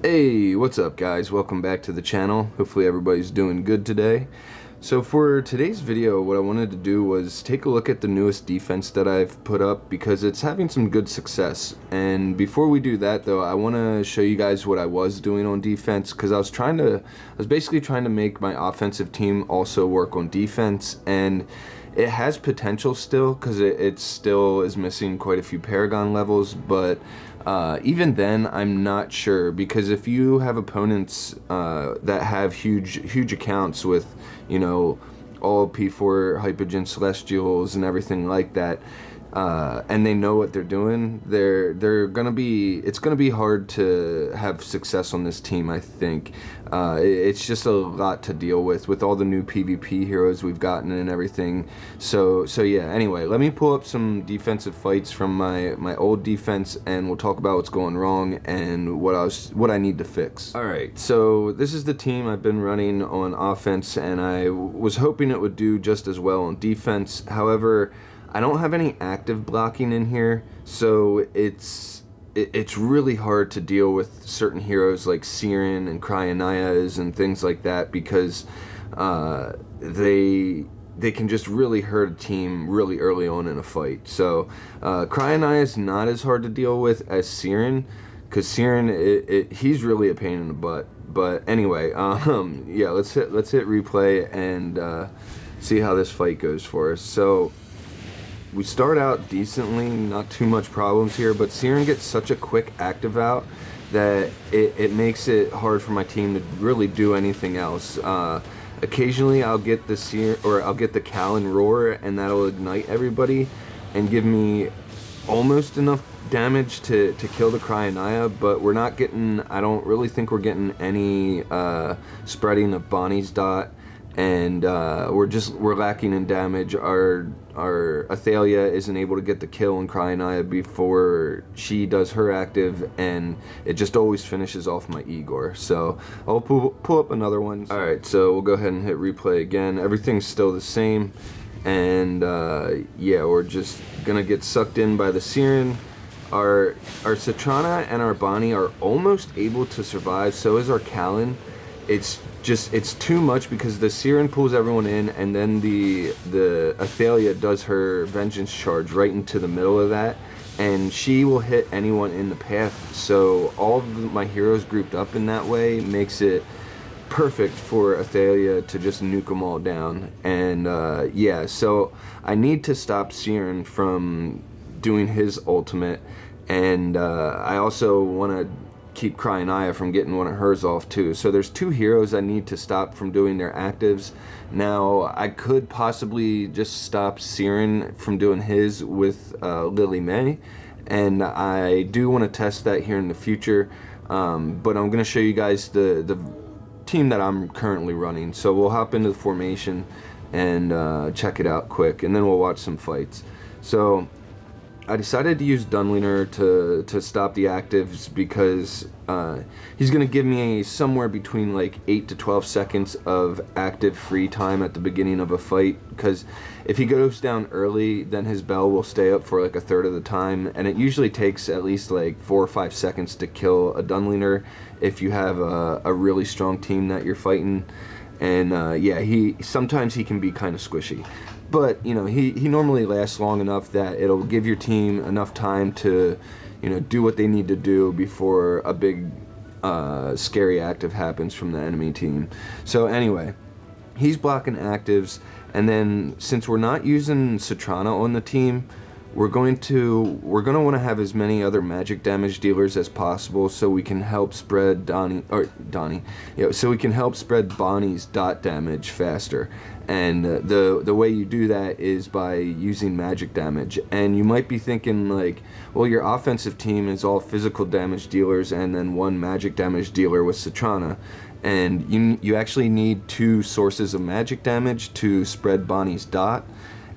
Hey, what's up guys? Welcome back to the channel. Hopefully everybody's doing good today. So for today's video, what I wanted to do was take a look at the newest defense that I've put up because it's having some good success. And before we do that though, I want to show you guys what I was doing on defense because I was basically trying to make my offensive team also work on defense, and it has potential still because it still is missing quite a few Paragon levels, but even then I'm not sure, because if you have opponents that have huge accounts with, you know, all P4 Hypogean Celestials and everything like that, and they know what they're doing, it's gonna be hard to have success on this team. I think it's just a lot to deal with all the new PvP heroes we've gotten and everything. So yeah. Anyway, let me pull up some defensive fights from my old defense, and we'll talk about what's going wrong and what I need to fix. All right. So this is the team I've been running on offense, and I was hoping it would do just as well on defense. However, I don't have any active blocking in here, so it's really hard to deal with certain heroes like Siren and Cryonias and things like that, because they can just really hurt a team really early on in a fight. So Cryonia is not as hard to deal with as Siren, because Siren, he's really a pain in the butt. But anyway, yeah, let's hit replay and see how this fight goes for us. So we start out decently, not too much problems here, but Siren gets such a quick active out that it makes it hard for my team to really do anything else. Occasionally I'll get the Siren, or I'll get the Callan Roar, and that'll ignite everybody and give me almost enough damage to kill the Cryonia, but we're not getting, I don't really think we're getting any spreading of Bonnie's dot, and we're lacking in damage. Our Athalia isn't able to get the kill on Cryonia before she does her active, and it just always finishes off my Igor. So I'll pull up another one. Alright, so we'll go ahead and hit replay again. Everything's still the same, and yeah, we're just gonna get sucked in by the Siren. Our Citrana and our Bonnie are almost able to survive, so is our Callan. It's too much because the Siren pulls everyone in, and then the Athalia does her vengeance charge right into the middle of that, and she will hit anyone in the path. So all of my heroes grouped up in that way makes it perfect for Athalia to just nuke them all down. And yeah, so I need to stop Siren from doing his ultimate, and I also want to keep Cryonia from getting one of hers off too. So there's two heroes I need to stop from doing their actives. Now I could possibly just stop Siren from doing his with Lily May, and I do want to test that here in the future, but I'm going to show you guys the team that I'm currently running. So we'll hop into the formation and check it out quick, and then we'll watch some fights. So I decided to use Dunliner to stop the actives because he's going to give me somewhere between like 8 to 12 seconds of active free time at the beginning of a fight, because if he goes down early, then his bell will stay up for like a third of the time, and it usually takes at least like 4 or 5 seconds to kill a Dunliner if you have a really strong team that you're fighting. And yeah, sometimes he can be kind of squishy. But, you know, he normally lasts long enough that it'll give your team enough time to, you know, do what they need to do before a big scary active happens from the enemy team. So anyway, he's blocking actives, and then since we're not using Citrana on the team, we're going to want to have as many other magic damage dealers as possible, so we can help spread so we can help spread Bonnie's dot damage faster. And the way you do that is by using magic damage. And you might be thinking like, well, your offensive team is all physical damage dealers and then one magic damage dealer with Citrana, and you actually need 2 sources of magic damage to spread Bonnie's dot.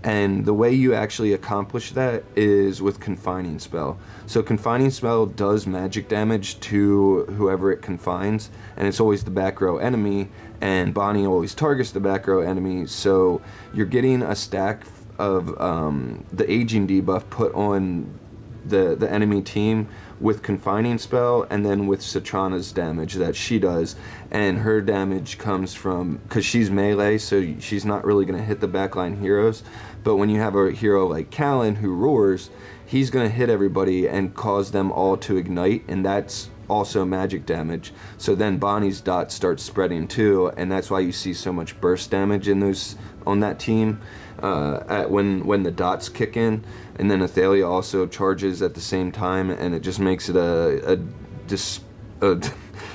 And the way you actually accomplish that is with Confining Spell. So Confining Spell does magic damage to whoever it confines, and it's always the back row enemy, and Bonnie always targets the back row enemy, so you're getting a stack of the aging debuff put on the enemy team with Confining Spell, and then with Citrana's damage that she does. And her damage comes from, because she's melee, so she's not really going to hit the backline heroes. But when you have a hero like Callan who roars, he's going to hit everybody and cause them all to ignite, and that's also magic damage. So then Bonnie's dots start spreading too, and that's why you see so much burst damage in those on that team when the dots kick in. And then Athalia also charges at the same time, and it just makes it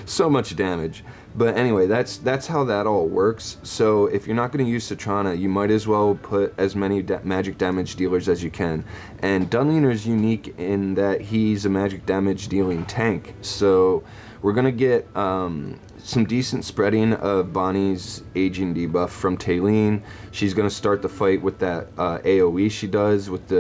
so much damage. But anyway, that's how that all works. So if you're not going to use Citrana, you might as well put as many magic damage dealers as you can. And Dunliner's unique in that he's a magic damage dealing tank. So we're going to get some decent spreading of Bonnie's aging debuff from Taylene. She's going to start the fight with that AoE she does with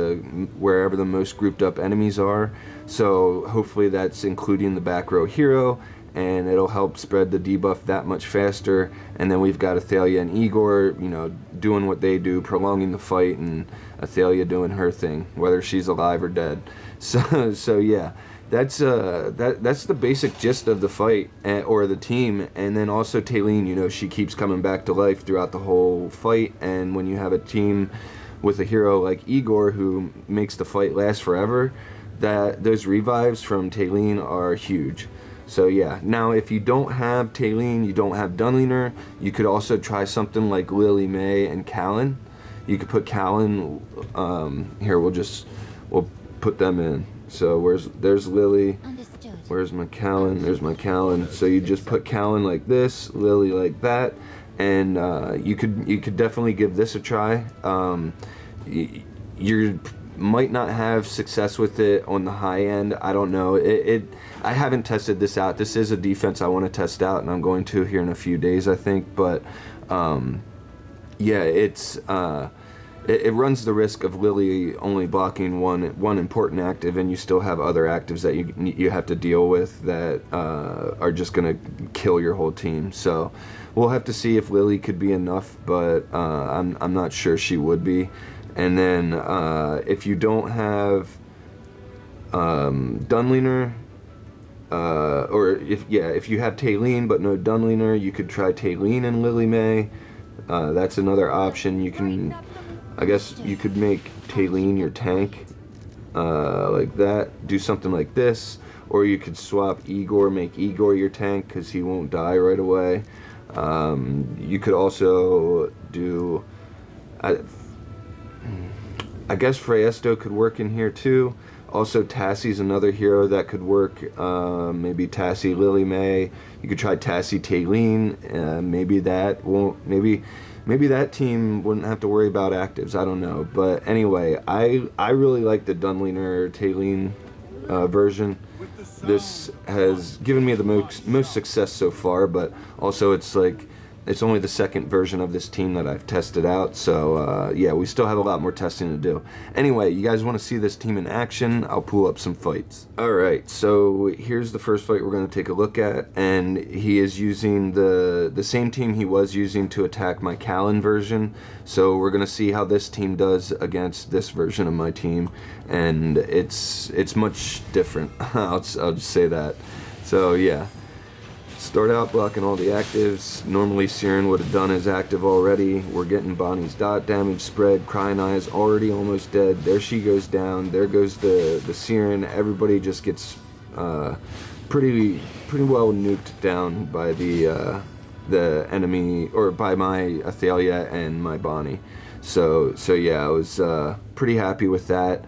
wherever the most grouped up enemies are. So hopefully that's including the back row hero, and it'll help spread the debuff that much faster. And then we've got Athalia and Igor, doing what they do, prolonging the fight, and Athalia doing her thing, whether she's alive or dead. So yeah, that's the basic gist of the fight or the team. And then also Taylene, she keeps coming back to life throughout the whole fight. And when you have a team with a hero like Igor who makes the fight last forever, that those revives from Taylene are huge. So yeah, now if you don't have Taylene, you don't have Dunliner, you could also try something like Lily May and Callan. You could put Callan, here we'll put them in. So there's Lily, Understood. where's my Callan, there's my Callan. So you just put Callan like this, Lily like that, and you could definitely give this a try. You might not have success with it on the high end. I don't know. I haven't tested this out. This is a defense I want to test out, and I'm going to here in a few days, I think. But yeah, it runs the risk of Lily only blocking one important active, and you still have other actives that you have to deal with that are just gonna kill your whole team. So we'll have to see if Lily could be enough, but I'm not sure she would be. And then if you don't have Dunliner, or if you have Taylene but no Dunliner, you could try Taylene and Lily May. That's another option. I guess you could make Taylene your tank, like that. Do something like this, or you could swap Igor, make Igor your tank because he won't die right away. You could also do, I guess Freesto could work in here too. Also, Tassie's another hero that could work. Maybe Tassie Lily May. You could try Tassie Taylene. Maybe that won't. Maybe that team wouldn't have to worry about actives. I don't know. But anyway, I really like the Dunliner Taylene version. This has given me the most success so far. But also, it's only the second version of this team that I've tested out, so yeah, we still have a lot more testing to do. Anyway, you guys want to see this team in action? I'll pull up some fights. Alright, so here's the first fight we're going to take a look at, and he is using the same team he was using to attack my Callan version, so we're going to see how this team does against this version of my team, and it's much different. I'll just say that. So yeah. Start out blocking all the actives. Normally Siren would have done his active already. We're getting Bonnie's dot damage spread. Crying Eye's already almost dead. There she goes down. There goes the Siren. Everybody just gets pretty well nuked down by the enemy, or by my Athalia and my Bonnie. So yeah, I was pretty happy with that.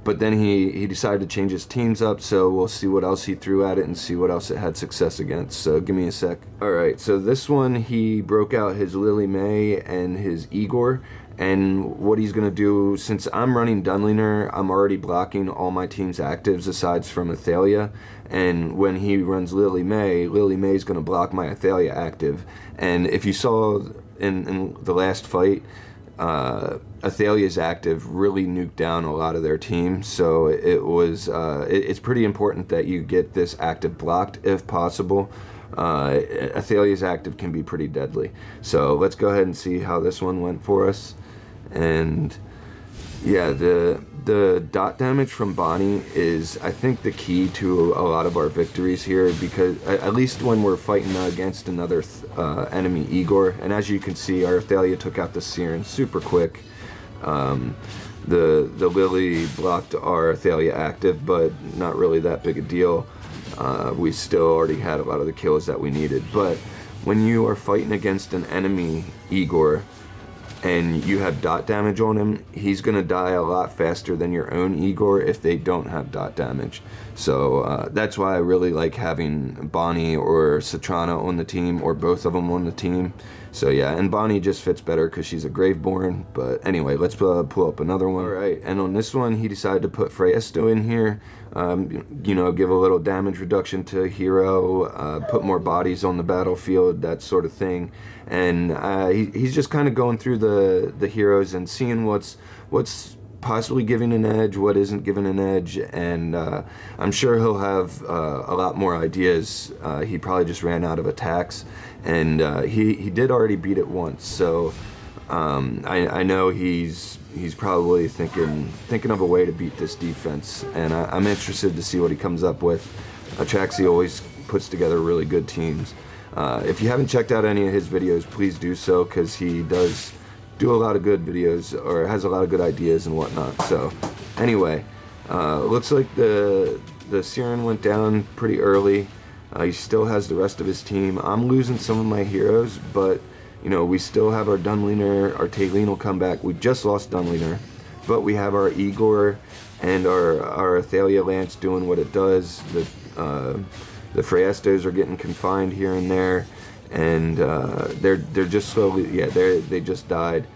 But then he decided to change his teams up, so we'll see what else he threw at it and see what else it had success against. So give me a sec. Alright, so this one he broke out his Lily May and his Igor, and what he's going to do, since I'm running Dunliner, I'm already blocking all my team's actives aside from Athalia, and when he runs Lily May's going to block my Athalia active. And if you saw in the last fight, Athalia's active really nuked down a lot of their team, so it's pretty important that you get this active blocked if possible. Athalia's active can be pretty deadly. So let's go ahead and see how this one went for us. And Yeah, the dot damage from Bonnie is, I think, the key to a lot of our victories here, because at least when we're fighting against another enemy, Igor, and as you can see, our Thalia took out the Siren super quick. The Lily blocked our Thalia active, but not really that big a deal. We still already had a lot of the kills that we needed. But when you are fighting against an enemy Igor and you have dot damage on him, he's gonna die a lot faster than your own Igor if they don't have dot damage. So that's why I really like having Bonnie or Citrana on the team, or both of them on the team. So yeah, and Bonnie just fits better because she's a Graveborn. But anyway, let's pull up another one. All right, and on this one, he decided to put Freyesto in here. You know, give a little damage reduction to a hero, put more bodies on the battlefield, that sort of thing. And he's just kind of going through the heroes and seeing what's possibly giving an edge, what isn't giving an edge, and I'm sure he'll have a lot more ideas. He probably just ran out of attacks, and he did already beat it once, so I know he's probably thinking of a way to beat this defense, and I'm interested to see what he comes up with. Atraxi always puts together really good teams. If you haven't checked out any of his videos, please do so, because he does do a lot of good videos, or has a lot of good ideas and whatnot. So anyway, looks like the Siren went down pretty early. He still has the rest of his team. I'm losing some of my heroes, but you know, we still have our Dunliner. Our Taylene will come back. We just lost Dunliner, but we have our Igor and our Thalia Lance doing what it does. The Freyestos are getting confined here and there, and they're just slowly, yeah, they just died.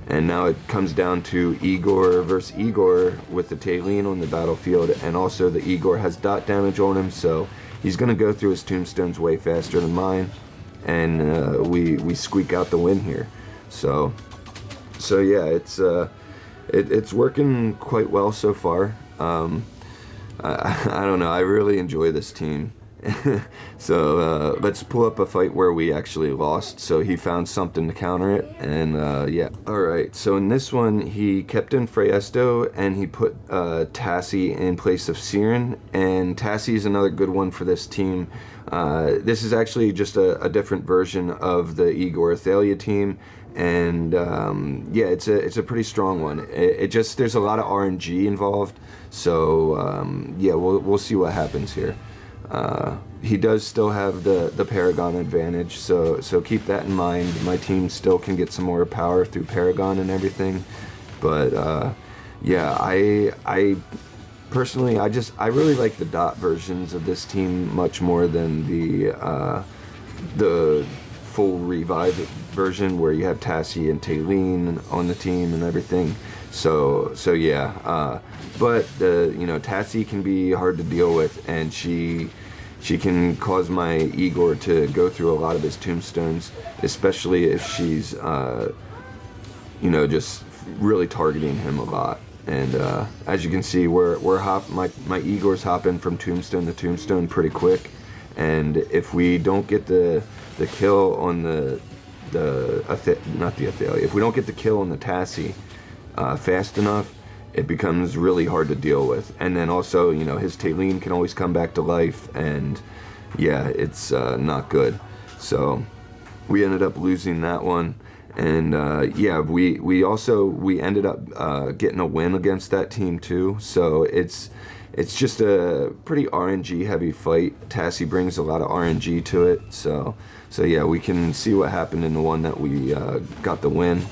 And now it comes down to Igor versus Igor with the Taylene on the battlefield, and also the Igor has dot damage on him, so he's gonna go through his tombstones way faster than mine, and we squeak out the win here. So yeah, it's working quite well so far. I don't know, I really enjoy this team. So let's pull up a fight where we actually lost, so he found something to counter it, and yeah. Alright, so in this one he kept in Freyesto and he put Tassie in place of Siren, and Tassie is another good one for this team. This is actually just a different version of the Igor Thalia team, and yeah, it's a pretty strong one. It just, there's a lot of RNG involved, so yeah, we'll see what happens here. He does still have the Paragon advantage, so keep that in mind. My team still can get some more power through Paragon and everything, but yeah, I personally, I really like the dot versions of this team much more than the full revive version where you have Tassie and Taylene on the team and everything. So yeah, but you know, Tassie can be hard to deal with, and she can cause my Igor to go through a lot of his tombstones, especially if she's you know, just really targeting him a lot. And as you can see, my Igor's hopping from tombstone to tombstone pretty quick, and if we don't get the kill on not the Athalia, if we don't get the kill on the Tassie fast enough, it becomes really hard to deal with. And then also, you know, his Taylene can always come back to life, and yeah, it's not good. So we ended up losing that one, and yeah, we ended up getting a win against that team too. So it's just a pretty RNG heavy fight. Tassie brings a lot of RNG to it, so yeah, we can see what happened in the one that we got the win.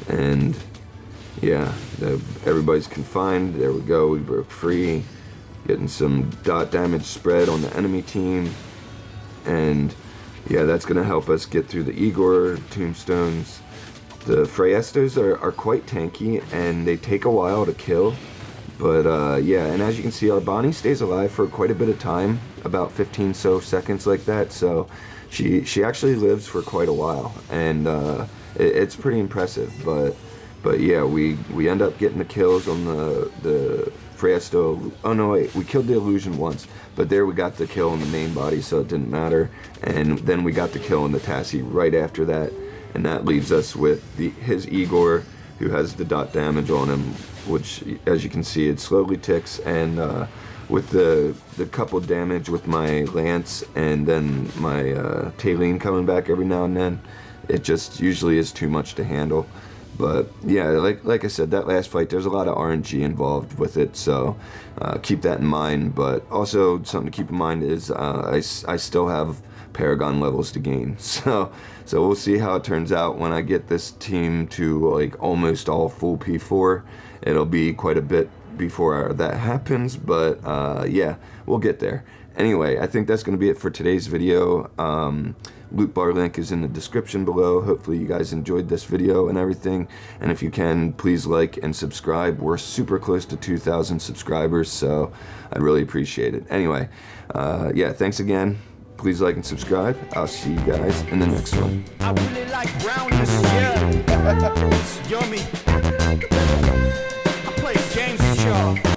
And yeah, everybody's confined. There we go, we broke free, getting some dot damage spread on the enemy team, and yeah, that's gonna help us get through the Igor tombstones. The Freyestos are quite tanky, and they take a while to kill, but yeah, and as you can see, our Bonnie stays alive for quite a bit of time, about 15 so seconds like that, so she actually lives for quite a while, and it's pretty impressive. But yeah, we end up getting the kills on the Freyesto. Oh no, wait, we killed the illusion once, but there we got the kill on the main body, so it didn't matter. And then we got the kill on the Tassie right after that, and that leaves us with his Igor who has the dot damage on him, which, as you can see, it slowly ticks, and with the couple damage with my lance and then my Taline coming back every now and then, it just usually is too much to handle. But yeah, like I said, that last fight, there's a lot of RNG involved with it, so keep that in mind. But also something to keep in mind is I still have Paragon levels to gain, so we'll see how it turns out when I get this team to like almost all full P4. It'll be quite a bit before that happens, but yeah, we'll get there. Anyway, I think that's going to be it for today's video. Loot bar link is in the description below. Hopefully you guys enjoyed this video and everything, and if you can, please like and subscribe. We're super close to 2,000 subscribers, so I'd really appreciate it. Anyway, yeah, thanks again. Please like and subscribe. I'll see you guys in the next one. I really like brownness, yeah. It's yummy. I play games with y'all.